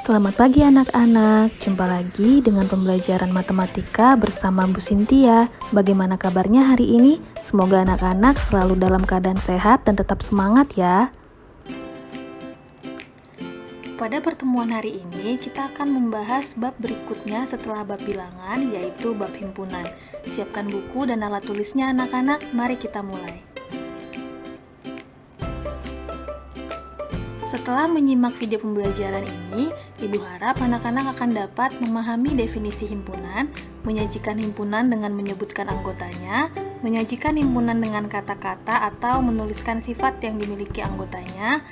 Selamat pagi anak-anak, jumpa lagi dengan pembelajaran matematika bersama Bu Cynthia. Bagaimana kabarnya hari ini? Semoga anak-anak selalu dalam keadaan sehat dan tetap semangat ya. Pada pertemuan hari ini, kita akan membahas bab berikutnya setelah bab bilangan, yaitu bab himpunan. Siapkan buku dan alat tulisnya anak-anak, mari kita mulai. Setelah menyimak video pembelajaran ini, Ibu harap anak-anak akan dapat memahami definisi himpunan, menyajikan himpunan dengan menyebutkan anggotanya, menyajikan himpunan dengan kata-kata atau menuliskan sifat yang dimiliki anggotanya,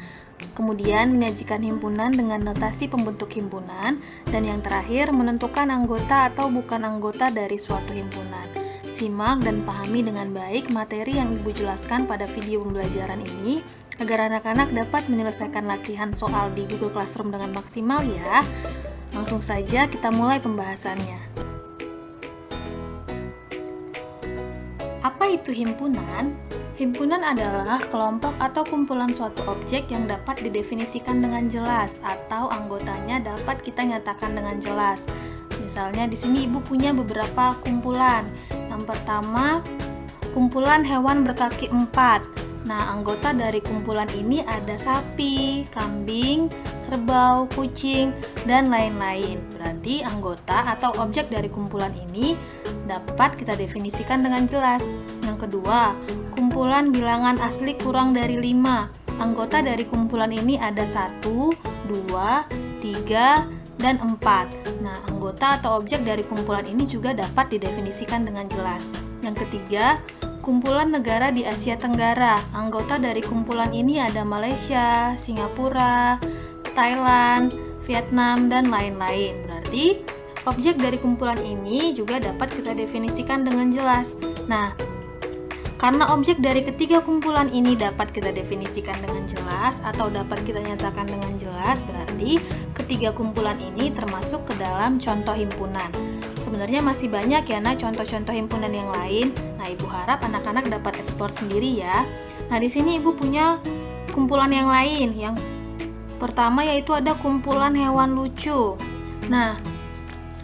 kemudian menyajikan himpunan dengan notasi pembentuk himpunan, dan yang terakhir menentukan anggota atau bukan anggota dari suatu himpunan. Simak dan pahami dengan baik materi yang Ibu jelaskan pada video pembelajaran ini, agar anak-anak dapat menyelesaikan latihan soal di Google Classroom dengan maksimal ya. Langsung saja kita mulai pembahasannya. Apa itu himpunan? Himpunan adalah kelompok atau kumpulan suatu objek yang dapat didefinisikan dengan jelas atau anggotanya dapat kita nyatakan dengan jelas. Misalnya di sini Ibu punya beberapa kumpulan. Yang pertama, kumpulan hewan berkaki 4. Nah, anggota dari kumpulan ini ada sapi, kambing, kerbau, kucing, dan lain-lain. Berarti anggota atau objek dari kumpulan ini dapat kita definisikan dengan jelas. Yang kedua, kumpulan bilangan asli kurang dari 5. Anggota dari kumpulan ini ada 1, 2, 3, dan 4. Nah, anggota atau objek dari kumpulan ini juga dapat didefinisikan dengan jelas. Yang ketiga, kumpulan negara di Asia Tenggara. Anggota dari kumpulan ini ada Malaysia, Singapura, Thailand, Vietnam, dan lain-lain. Berarti, objek dari kumpulan ini juga dapat kita definisikan dengan jelas. Nah, karena objek dari ketiga kumpulan ini dapat kita definisikan dengan jelas atau dapat kita nyatakan dengan jelas, berarti ketiga kumpulan ini termasuk ke dalam contoh himpunan. Sebenarnya masih banyak ya contoh-contoh himpunan yang lain. Nah, Ibu harap anak-anak dapat eksplor sendiri ya. Nah, di sini Ibu punya kumpulan yang lain. Yang pertama yaitu ada kumpulan hewan lucu. Nah,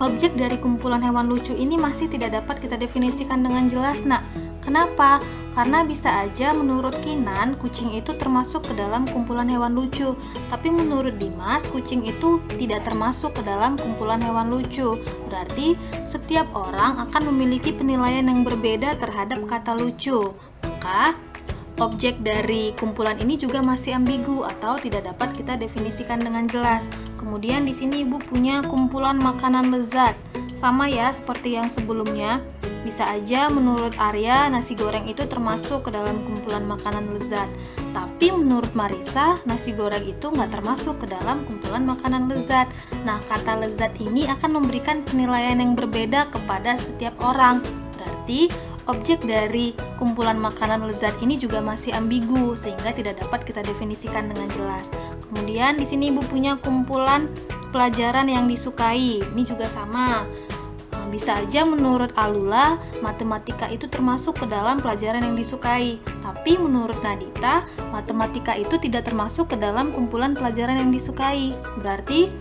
objek dari kumpulan hewan lucu ini masih tidak dapat kita definisikan dengan jelas, Nak. Kenapa? Karena bisa aja menurut Kinan, kucing itu termasuk ke dalam kumpulan hewan lucu. Tapi menurut Dimas, kucing itu tidak termasuk ke dalam kumpulan hewan lucu. Berarti, setiap orang akan memiliki penilaian yang berbeda terhadap kata lucu. Maka, objek dari kumpulan ini juga masih ambigu atau tidak dapat kita definisikan dengan jelas. Kemudian di sini Ibu punya kumpulan makanan lezat. Sama ya seperti yang sebelumnya. Bisa aja menurut Arya nasi goreng itu termasuk ke dalam kumpulan makanan lezat. Tapi menurut Marisa nasi goreng itu nggak termasuk ke dalam kumpulan makanan lezat. Nah, kata lezat ini akan memberikan penilaian yang berbeda kepada setiap orang. Berarti objek dari kumpulan makanan lezat ini juga masih ambigu sehingga tidak dapat kita definisikan dengan jelas. Kemudian di sini Ibu punya kumpulan pelajaran yang disukai. Ini juga sama. Bisa aja menurut Alula, matematika itu termasuk ke dalam pelajaran yang disukai. Tapi menurut Nadita, matematika itu tidak termasuk ke dalam kumpulan pelajaran yang disukai. Berarti,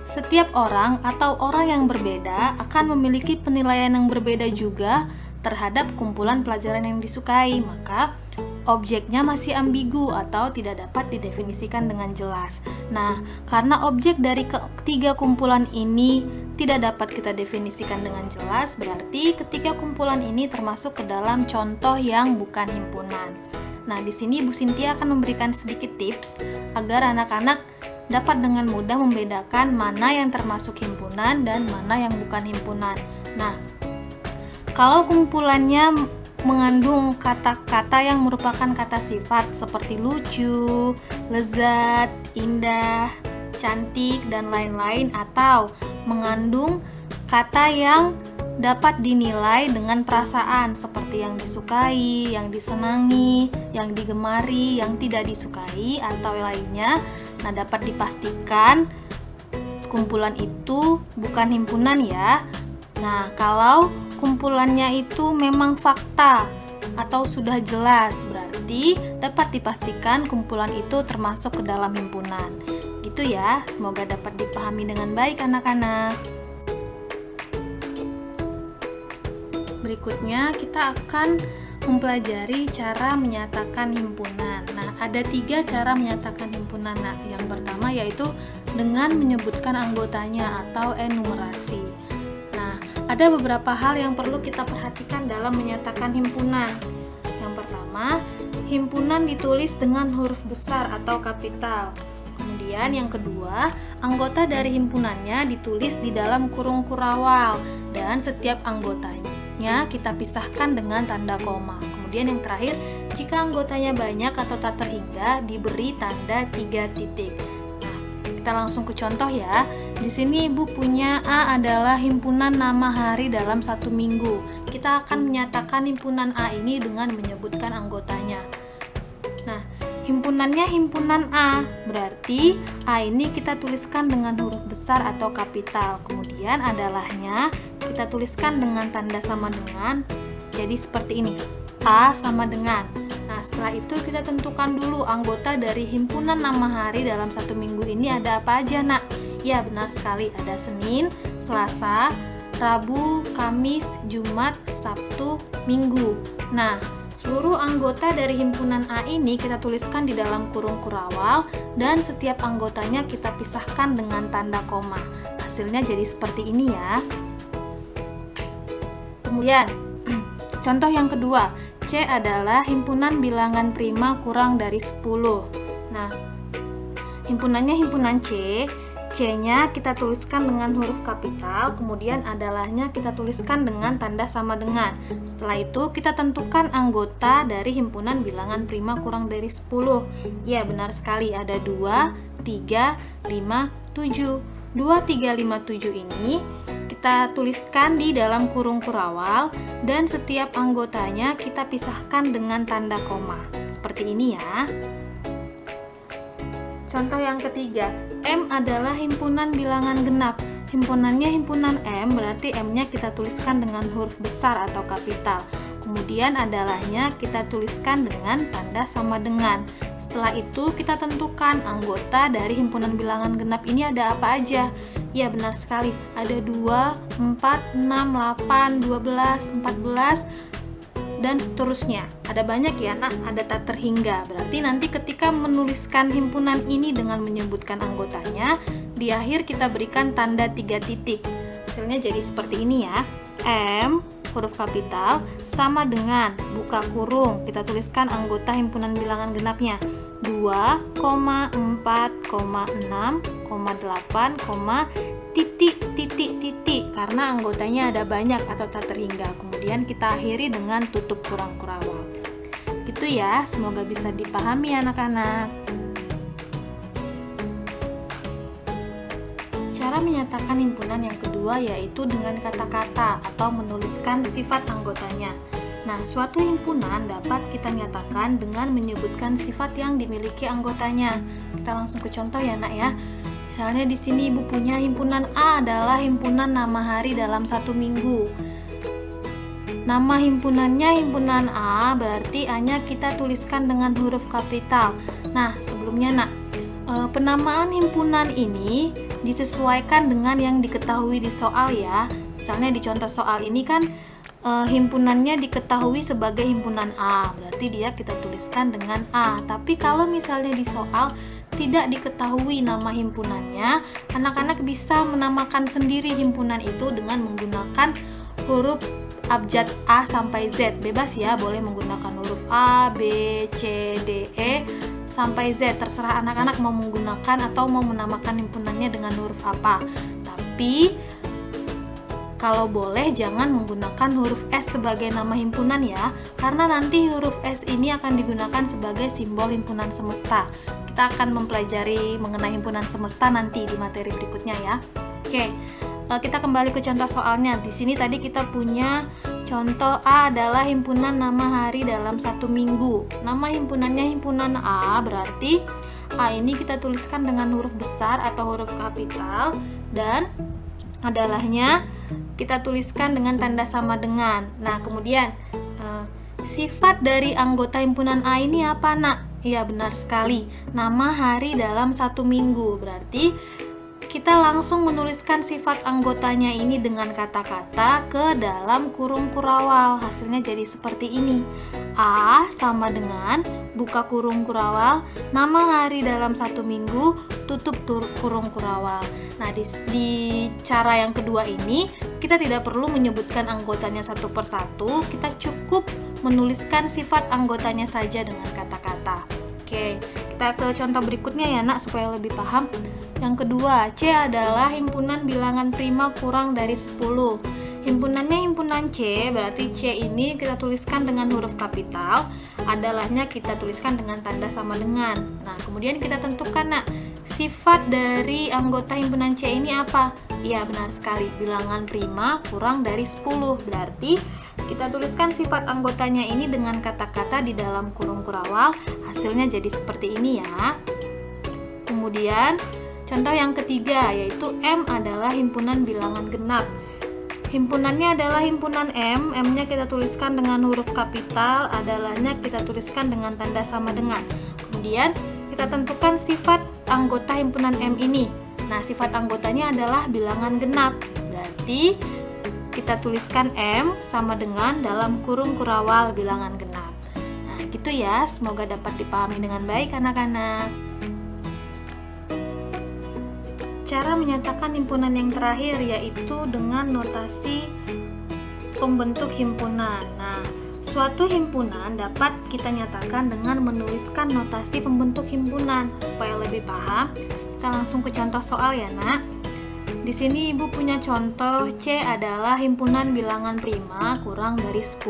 setiap orang atau orang yang berbeda akan memiliki penilaian yang berbeda juga terhadap kumpulan pelajaran yang disukai. Maka, objeknya masih ambigu atau tidak dapat didefinisikan dengan jelas. Nah, karena objek dari ketiga kumpulan ini tidak dapat kita definisikan dengan jelas, berarti ketiga kumpulan ini termasuk ke dalam contoh yang bukan himpunan. Nah, di sini Bu Cynthia akan memberikan sedikit tips agar anak-anak dapat dengan mudah membedakan mana yang termasuk himpunan dan mana yang bukan himpunan. Nah, kalau kumpulannya mengandung kata-kata yang merupakan kata sifat seperti lucu, lezat, indah, cantik, dan lain-lain, atau mengandung kata yang dapat dinilai dengan perasaan seperti yang disukai, yang disenangi, yang digemari, yang tidak disukai, atau lainnya. Nah, dapat dipastikan kumpulan itu bukan himpunan ya. Nah, kalau kumpulannya itu memang fakta atau sudah jelas, berarti dapat dipastikan kumpulan itu termasuk ke dalam himpunan. Gitu Itu ya, semoga dapat dipahami dengan baik anak-anak. Berikutnya kita akan mempelajari cara menyatakan himpunan. Nah, ada 3 cara menyatakan himpunan. Nah, yang pertama yaitu dengan menyebutkan anggotanya atau enumerasi. Nah, ada beberapa hal yang perlu kita perhatikan dalam menyatakan himpunan. Yang pertama, himpunan ditulis dengan huruf besar atau kapital. Kemudian yang kedua, anggota dari himpunannya ditulis di dalam kurung kurawal dan setiap anggotanya kita pisahkan dengan tanda koma. Kemudian yang terakhir, jika anggotanya banyak atau tak terhingga, diberi tanda 3 titik. Nah, kita langsung ke contoh ya. Di sini Ibu punya A adalah himpunan nama hari dalam 1 minggu. Kita akan menyatakan himpunan A ini dengan menyebutkan anggotanya. Nah, himpunannya himpunan A, berarti A ini kita tuliskan dengan huruf besar atau kapital. Kemudian adalahnya kita tuliskan dengan tanda sama dengan. Jadi seperti ini, A sama dengan. Nah, setelah itu kita tentukan dulu anggota dari himpunan nama hari dalam 1 minggu ini ada apa aja, Nak? Ya, benar sekali, ada Senin, Selasa, Rabu, Kamis, Jumat, Sabtu, Minggu. Nah, seluruh anggota dari himpunan A ini kita tuliskan di dalam kurung kurawal dan setiap anggotanya kita pisahkan dengan tanda koma. Hasilnya jadi seperti ini ya. Kemudian, contoh yang kedua, C adalah himpunan bilangan prima kurang dari 10. Nah, himpunannya himpunan C. C-nya kita tuliskan dengan huruf kapital, kemudian adalahnya kita tuliskan dengan tanda sama dengan. Setelah itu kita tentukan anggota dari himpunan bilangan prima kurang dari 10. Ya, benar sekali, ada 2, 3, 5, 7. 2, 3, 5, 7 ini kita tuliskan di dalam kurung kurawal dan setiap anggotanya kita pisahkan dengan tanda koma. Seperti ini ya. Contoh yang ketiga, M adalah himpunan bilangan genap. Himpunannya himpunan M, berarti M-nya kita tuliskan dengan huruf besar atau kapital. Kemudian adalahnya kita tuliskan dengan tanda sama dengan. Setelah itu kita tentukan anggota dari himpunan bilangan genap ini ada apa aja. Ya, benar sekali, ada 2, 4, 6, 8, 12, 14, dan seterusnya. Ada banyak ya, Nak, ada tak terhingga. Berarti nanti ketika menuliskan himpunan ini dengan menyebutkan anggotanya, di akhir kita berikan tanda 3 titik. Hasilnya jadi seperti ini ya. M, huruf kapital, sama dengan, buka kurung, kita tuliskan anggota himpunan bilangan genapnya. 2, 4, 6, 8, titik, karena anggotanya ada banyak atau tak terhingga. Kemudian kita akhiri dengan tutup kurung kurawal. Gitu ya, semoga bisa dipahami anak-anak. Cara menyatakan himpunan yang kedua yaitu dengan kata-kata atau menuliskan sifat anggotanya. Nah, suatu himpunan dapat kita nyatakan dengan menyebutkan sifat yang dimiliki anggotanya. Kita langsung ke contoh ya, Nak ya. Misalnya di sini Ibu punya himpunan A adalah himpunan nama hari dalam 1 minggu. Nama himpunannya himpunan A, berarti A-nya kita tuliskan dengan huruf kapital. Nah, sebelumnya, Nak, penamaan himpunan ini disesuaikan dengan yang diketahui di soal ya. Misalnya di contoh soal ini kan himpunannya diketahui sebagai himpunan A, berarti dia kita tuliskan dengan A. Tapi kalau misalnya di soal tidak diketahui nama himpunannya, anak-anak bisa menamakan sendiri himpunan itu dengan menggunakan huruf abjad A sampai Z. Bebas ya, boleh menggunakan huruf A, B, C, D, E sampai Z. Terserah anak-anak mau menggunakan atau mau menamakan himpunannya dengan huruf apa. Tapi kalau boleh jangan menggunakan huruf S sebagai nama himpunan ya, karena nanti huruf S ini akan digunakan sebagai simbol himpunan semesta. Kita akan mempelajari mengenai himpunan semesta nanti di materi berikutnya ya. Oke, kita kembali ke contoh soalnya. Di sini tadi kita punya contoh A adalah himpunan nama hari dalam 1 minggu. Nama himpunannya himpunan A, berarti A ini kita tuliskan dengan huruf besar atau huruf kapital dan adalahnya kita tuliskan dengan tanda sama dengan. Nah, kemudian sifat dari anggota himpunan A ini apa, Nak? Iya, benar sekali. Nama hari dalam satu minggu. Berarti kita langsung menuliskan sifat anggotanya ini dengan kata-kata ke dalam kurung kurawal. Hasilnya jadi seperti ini. A sama dengan buka kurung kurawal, nama hari dalam satu minggu, tutup kurung kurawal. Nah, di cara yang kedua ini, kita tidak perlu menyebutkan anggotanya satu persatu. Kita cukup menuliskan sifat anggotanya saja dengan kata-kata. Oke, kita ke contoh berikutnya ya nak, supaya lebih paham. Yang kedua, C adalah himpunan bilangan prima kurang dari 10. Himpunannya himpunan C, berarti C ini kita tuliskan dengan huruf kapital, adalahnya kita tuliskan dengan tanda sama dengan. Nah, kemudian kita tentukan nak, sifat dari anggota himpunan C ini apa? Iya, benar sekali, bilangan prima kurang dari 10. Berarti kita tuliskan sifat anggotanya ini dengan kata-kata di dalam kurung kurawal. Hasilnya jadi seperti ini ya. Kemudian contoh yang ketiga, yaitu M adalah himpunan bilangan genap. Himpunannya adalah himpunan M, M-nya kita tuliskan dengan huruf kapital, adalahnya kita tuliskan dengan tanda sama dengan. Kemudian kita tentukan sifat anggota himpunan M ini. Nah, sifat anggotanya adalah bilangan genap. Berarti kita tuliskan M sama dengan dalam kurung kurawal bilangan genap. Nah, gitu ya. Semoga dapat dipahami dengan baik anak-anak. Cara menyatakan himpunan yang terakhir yaitu dengan notasi pembentuk himpunan. Nah, suatu himpunan dapat kita nyatakan dengan menuliskan notasi pembentuk himpunan. Supaya lebih paham, kita langsung ke contoh soal ya nak. Di sini ibu punya contoh, C adalah himpunan bilangan prima kurang dari 10.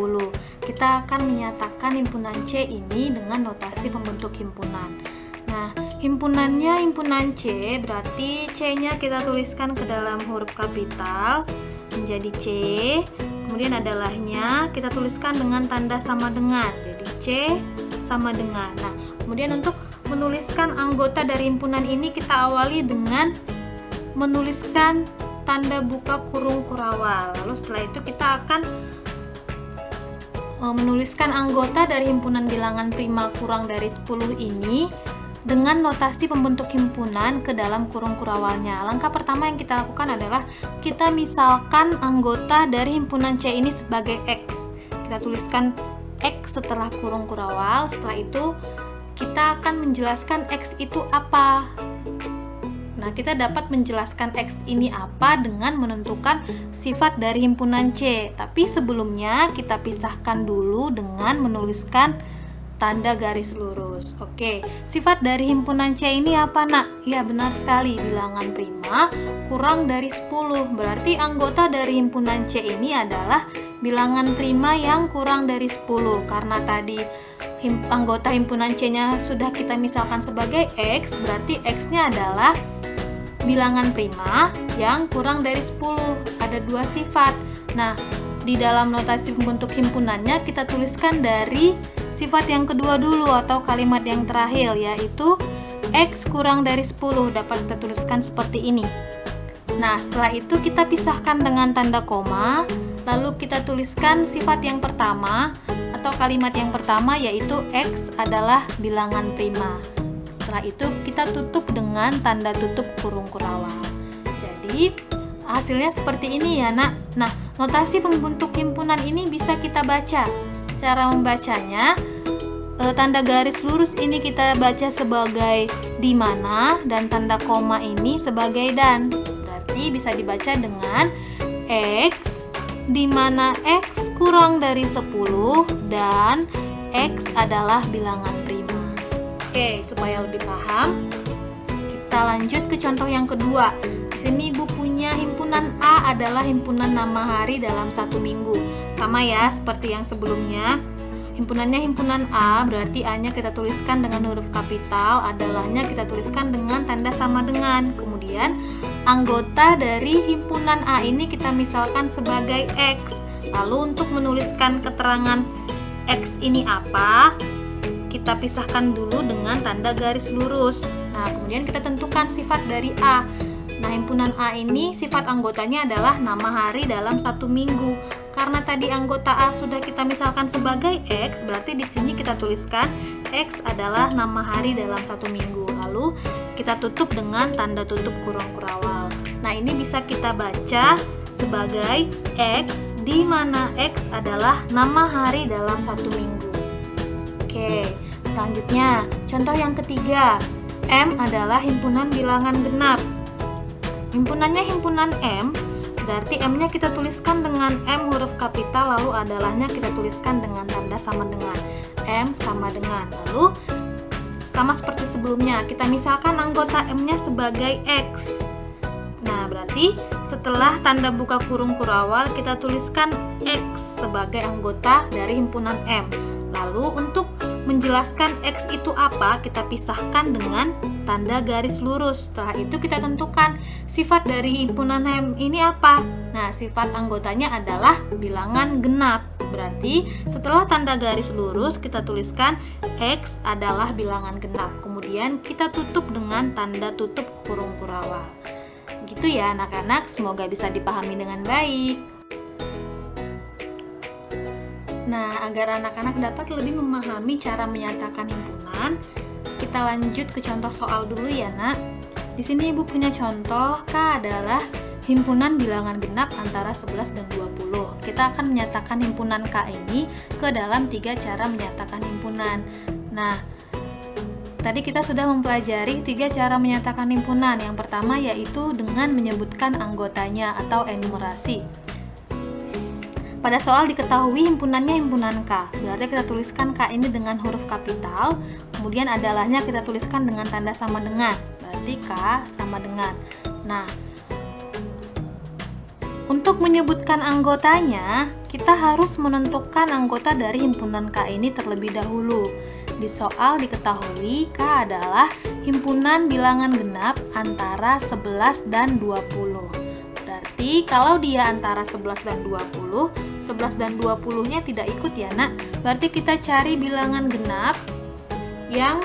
Kita akan menyatakan himpunan C ini dengan notasi pembentuk himpunan. Nah, himpunannya himpunan C, berarti C-nya kita tuliskan ke dalam huruf kapital menjadi C. Kemudian adalahnya kita tuliskan dengan tanda sama dengan. Jadi C sama dengan. Nah, kemudian untuk menuliskan anggota dari himpunan ini kita awali dengan menuliskan tanda buka kurung kurawal. Lalu setelah itu kita akan menuliskan anggota dari himpunan bilangan prima kurang dari 10 ini dengan notasi pembentuk himpunan ke dalam kurung kurawalnya. Langkah pertama yang kita lakukan adalah kita misalkan anggota dari himpunan C ini sebagai X. Kita tuliskan X setelah kurung kurawal. Setelah itu kita akan menjelaskan X itu apa. Nah, kita dapat menjelaskan X ini apa dengan menentukan sifat dari himpunan C. Tapi sebelumnya kita pisahkan dulu dengan menuliskan tanda garis lurus. Oke, sifat dari himpunan C ini apa nak? Ya, benar sekali, bilangan prima kurang dari 10. Berarti anggota dari himpunan C ini adalah bilangan prima yang kurang dari 10. Karena tadi anggota himpunan C-nya sudah kita misalkan sebagai X, berarti X-nya adalah bilangan prima yang kurang dari 10. Ada dua sifat. Nah, di dalam notasi pembentuk himpunannya kita tuliskan dari sifat yang kedua dulu atau kalimat yang terakhir, yaitu X kurang dari 10. Dapat kita tuliskan seperti ini. Nah, setelah itu kita pisahkan dengan tanda koma, lalu kita tuliskan sifat yang pertama atau kalimat yang pertama, yaitu X adalah bilangan prima. Setelah itu kita tutup dengan tanda tutup kurung kurawal. Jadi hasilnya seperti ini ya nak. Nah, notasi pembentuk himpunan ini bisa kita baca. Cara membacanya, tanda garis lurus ini kita baca sebagai di mana dan tanda koma ini sebagai dan. Berarti bisa dibaca dengan X di mana X kurang dari 10 dan X adalah bilangan prima. Oke, supaya lebih paham, kita lanjut ke contoh yang kedua. Di sini ibu punya himpunan A adalah himpunan nama hari dalam satu minggu. Sama ya, seperti yang sebelumnya. Himpunannya himpunan A, berarti A-nya kita tuliskan dengan huruf kapital, adalahnya kita tuliskan dengan tanda sama dengan. Kemudian, anggota dari himpunan A ini kita misalkan sebagai X. Lalu untuk menuliskan keterangan X ini apa, kita pisahkan dulu dengan tanda garis lurus. Nah, kemudian kita tentukan sifat dari A. Nah, himpunan A ini sifat anggotanya adalah nama hari dalam satu minggu. Karena tadi anggota A sudah kita misalkan sebagai X, berarti di sini kita tuliskan X adalah nama hari dalam satu minggu. Lalu kita tutup dengan tanda tutup kurung kurawal. Nah, ini bisa kita baca sebagai X, di mana X adalah nama hari dalam satu minggu. Oke, selanjutnya contoh yang ketiga. M adalah himpunan bilangan genap. Himpunannya himpunan M, berarti M-nya kita tuliskan dengan M huruf kapital, lalu adalahnya kita tuliskan dengan tanda sama dengan. M sama dengan. Lalu sama seperti sebelumnya, kita misalkan anggota M-nya sebagai X. Nah, berarti setelah tanda buka kurung kurawal kita tuliskan X sebagai anggota dari himpunan M. Lalu untuk menjelaskan X itu apa, kita pisahkan dengan tanda garis lurus. Setelah itu kita tentukan sifat dari himpunan M ini apa. Nah, sifat anggotanya adalah bilangan genap. Berarti setelah tanda garis lurus kita tuliskan X adalah bilangan genap. Kemudian kita tutup dengan tanda tutup kurung kurawal. Gitu ya anak-anak, semoga bisa dipahami dengan baik. Nah, agar anak-anak dapat lebih memahami cara menyatakan himpunan, kita lanjut ke contoh soal dulu ya, Nak. Di sini Ibu punya contoh, K adalah himpunan bilangan genap antara 11 dan 20. Kita akan menyatakan himpunan K ini ke dalam 3 cara menyatakan himpunan. Nah, tadi kita sudah mempelajari 3 cara menyatakan himpunan. Yang pertama yaitu dengan menyebutkan anggotanya atau enumerasi. Pada soal diketahui himpunannya himpunan K, berarti kita tuliskan K ini dengan huruf kapital, kemudian adalahnya kita tuliskan dengan tanda sama dengan, berarti K sama dengan. Nah, untuk menyebutkan anggotanya, kita harus menentukan anggota dari himpunan K ini terlebih dahulu. Di soal diketahui K adalah himpunan bilangan genap antara 11 dan 20. Berarti kalau dia antara 11 dan 20, 11 dan 20-nya tidak ikut ya, Nak. Berarti kita cari bilangan genap yang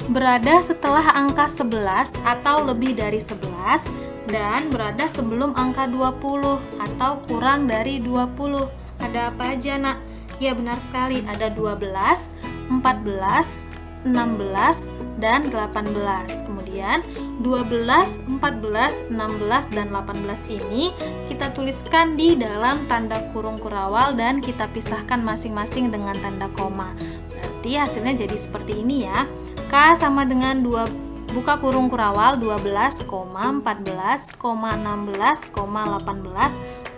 berada setelah angka 11 atau lebih dari 11 dan berada sebelum angka 20 atau kurang dari 20. Ada apa aja, Nak? Ya, benar sekali. Ada 12, 14, 16, dan 18. Kemudian 12, 14, 16, dan 18 ini kita tuliskan di dalam tanda kurung kurawal dan kita pisahkan masing-masing dengan tanda koma. Berarti hasilnya jadi seperti ini ya. K sama dengan 2 buka kurung kurawal 12, 14, 16, 18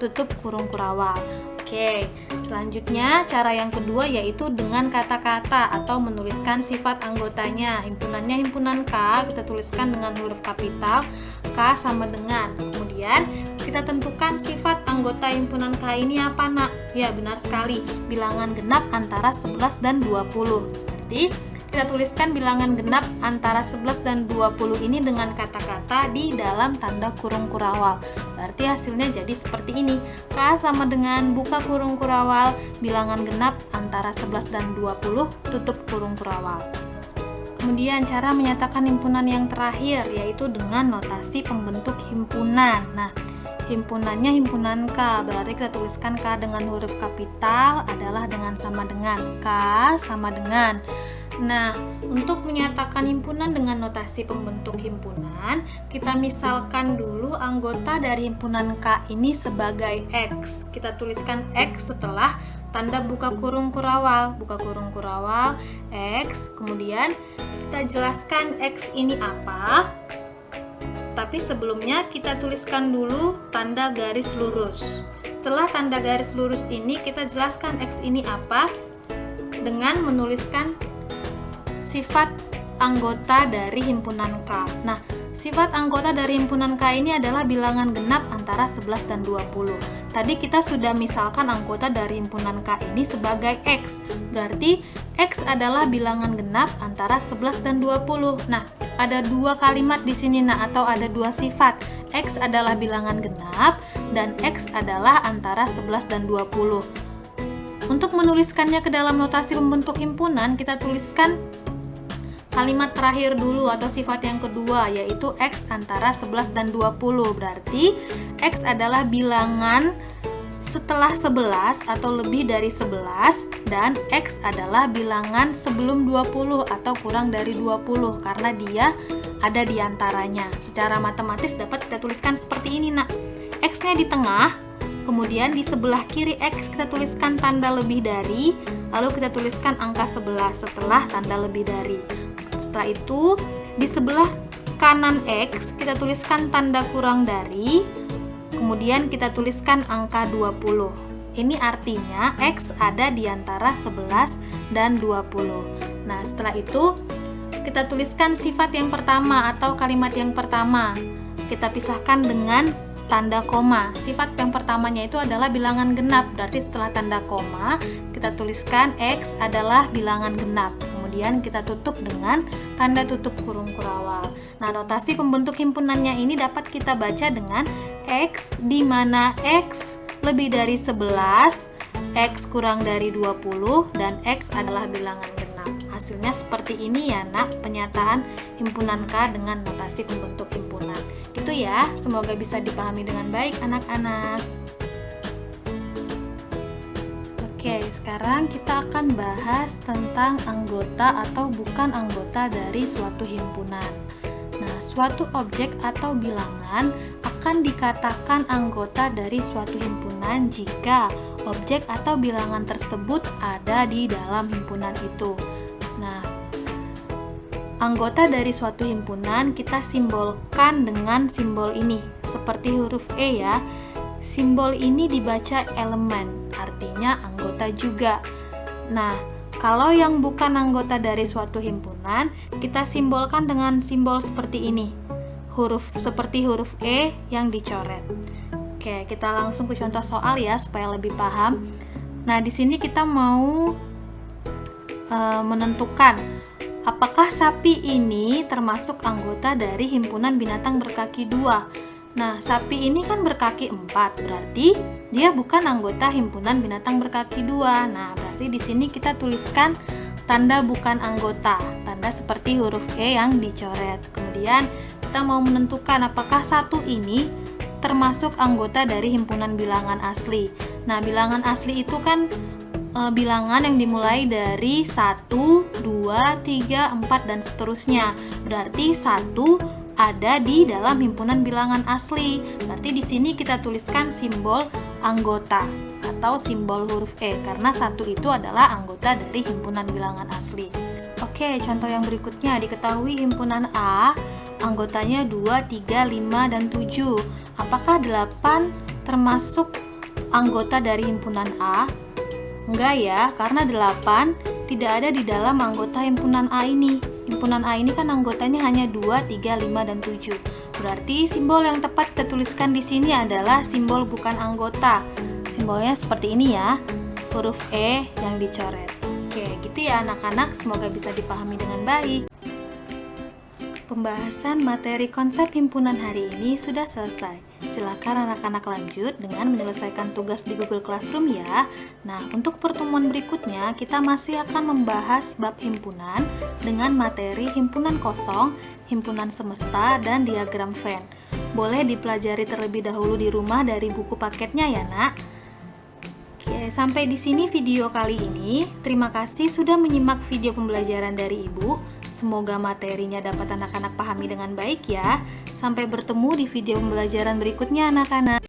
tutup kurung kurawal. Oke, selanjutnya cara yang kedua yaitu dengan kata-kata atau menuliskan sifat anggotanya. Himpunannya himpunan K, kita tuliskan dengan huruf kapital K sama dengan. Kemudian kita tentukan sifat anggota himpunan K ini apa, Nak? Ya, benar sekali, bilangan genap antara 11 dan 20. Berarti kita tuliskan bilangan genap antara 11 dan 20 ini dengan kata-kata di dalam tanda kurung kurawal. Berarti hasilnya jadi seperti ini. K sama dengan buka kurung kurawal, bilangan genap antara 11 dan 20, tutup kurung kurawal. Kemudian cara menyatakan himpunan yang terakhir yaitu dengan notasi pembentuk himpunan. Nah, himpunannya himpunan K, berarti kita tuliskan K dengan huruf kapital adalah dengan sama dengan. K sama dengan. Nah, untuk menyatakan himpunan dengan notasi pembentuk himpunan, kita misalkan dulu anggota dari himpunan K ini sebagai X. Kita tuliskan X setelah tanda buka kurung kurawal. Buka kurung kurawal, X. Kemudian kita jelaskan X ini apa. Tapi sebelumnya kita tuliskan dulu tanda garis lurus. Setelah tanda garis lurus ini, kita jelaskan X ini apa dengan menuliskan sifat anggota dari himpunan K. Nah, sifat anggota dari himpunan K ini adalah bilangan genap antara 11 dan 20. Tadi kita sudah misalkan anggota dari himpunan K ini sebagai X. Berarti X adalah bilangan genap antara 11 dan 20. Nah, ada 2 kalimat di sini, nah, atau ada 2 sifat. X adalah bilangan genap dan X adalah antara 11 dan 20. Untuk menuliskannya ke dalam notasi pembentuk himpunan, kita tuliskan kalimat terakhir dulu atau sifat yang kedua yaitu X antara 11 dan 20. Berarti X adalah bilangan setelah 11 atau lebih dari 11, dan X adalah bilangan sebelum 20 atau kurang dari 20 karena dia ada di antaranya. Secara matematis dapat kita tuliskan seperti ini, Nak. X-nya di tengah, kemudian di sebelah kiri X kita tuliskan tanda lebih dari, lalu kita tuliskan angka 11 setelah tanda lebih dari. Setelah itu, di sebelah kanan X kita tuliskan tanda kurang dari, kemudian kita tuliskan angka 20. Ini artinya X ada di antara 11 dan 20. Nah, setelah itu kita tuliskan sifat yang pertama atau kalimat yang pertama. Kita pisahkan dengan tanda koma. Sifat yang pertamanya itu adalah bilangan genap. Berarti setelah tanda koma, kita tuliskan X adalah bilangan genap. Kemudian kita tutup dengan tanda tutup kurung kurawal. Nah, notasi pembentuk himpunannya ini dapat kita baca dengan X, di mana X lebih dari 11, X kurang dari 20, dan X adalah bilangan genap. Hasilnya seperti ini ya, Nak, penyataan himpunan K dengan notasi pembentuk himpunan. Itu ya, semoga bisa dipahami dengan baik anak-anak. Oke, sekarang kita akan bahas tentang anggota atau bukan anggota dari suatu himpunan. Nah, suatu objek atau bilangan akan dikatakan anggota dari suatu himpunan jika objek atau bilangan tersebut ada di dalam himpunan itu. Nah, anggota dari suatu himpunan kita simbolkan dengan simbol ini, seperti huruf E ya. Simbol ini dibaca elemen, artinya anggota juga. Nah, kalau yang bukan anggota dari suatu himpunan, kita simbolkan dengan simbol seperti ini. Seperti huruf E yang dicoret. Oke, kita langsung ke contoh soal ya supaya lebih paham. Nah, di sini kita mau menentukan apakah sapi ini termasuk anggota dari himpunan binatang berkaki 2. Nah, sapi ini kan berkaki 4, berarti dia bukan anggota himpunan binatang berkaki 2. Nah, berarti di sini kita tuliskan tanda bukan anggota, tanda seperti huruf E yang dicoret. Kemudian kita mau menentukan apakah satu ini termasuk anggota dari himpunan bilangan asli. Nah, bilangan asli itu kan bilangan yang dimulai dari 1, 2, 3, 4, dan seterusnya. Berarti 1 ada di dalam himpunan bilangan asli. Berarti di sini kita tuliskan simbol anggota atau simbol huruf E karena 1 itu adalah anggota dari himpunan bilangan asli. Oke, contoh yang berikutnya diketahui himpunan A anggotanya 2, 3, 5, dan 7. Apakah 8 termasuk anggota dari himpunan A? Enggak ya, karena 8 tidak ada di dalam anggota himpunan A ini. Himpunan A ini kan anggotanya hanya 2, 3, 5, dan 7. Berarti simbol yang tepat kita tuliskan di sini adalah simbol bukan anggota. Simbolnya seperti ini ya, huruf E yang dicoret. Oke, gitu ya anak-anak, semoga bisa dipahami dengan baik. Pembahasan materi konsep himpunan hari ini sudah selesai. Silakan anak-anak lanjut dengan menyelesaikan tugas di Google Classroom ya. Nah, untuk pertemuan berikutnya kita masih akan membahas bab himpunan dengan materi himpunan kosong, himpunan semesta, dan diagram Venn. Boleh dipelajari terlebih dahulu di rumah dari buku paketnya ya, Nak. Oke, sampai di sini video kali ini. Terima kasih sudah menyimak video pembelajaran dari Ibu. Semoga materinya dapat anak-anak pahami dengan baik ya. Sampai bertemu di video pembelajaran berikutnya anak-anak.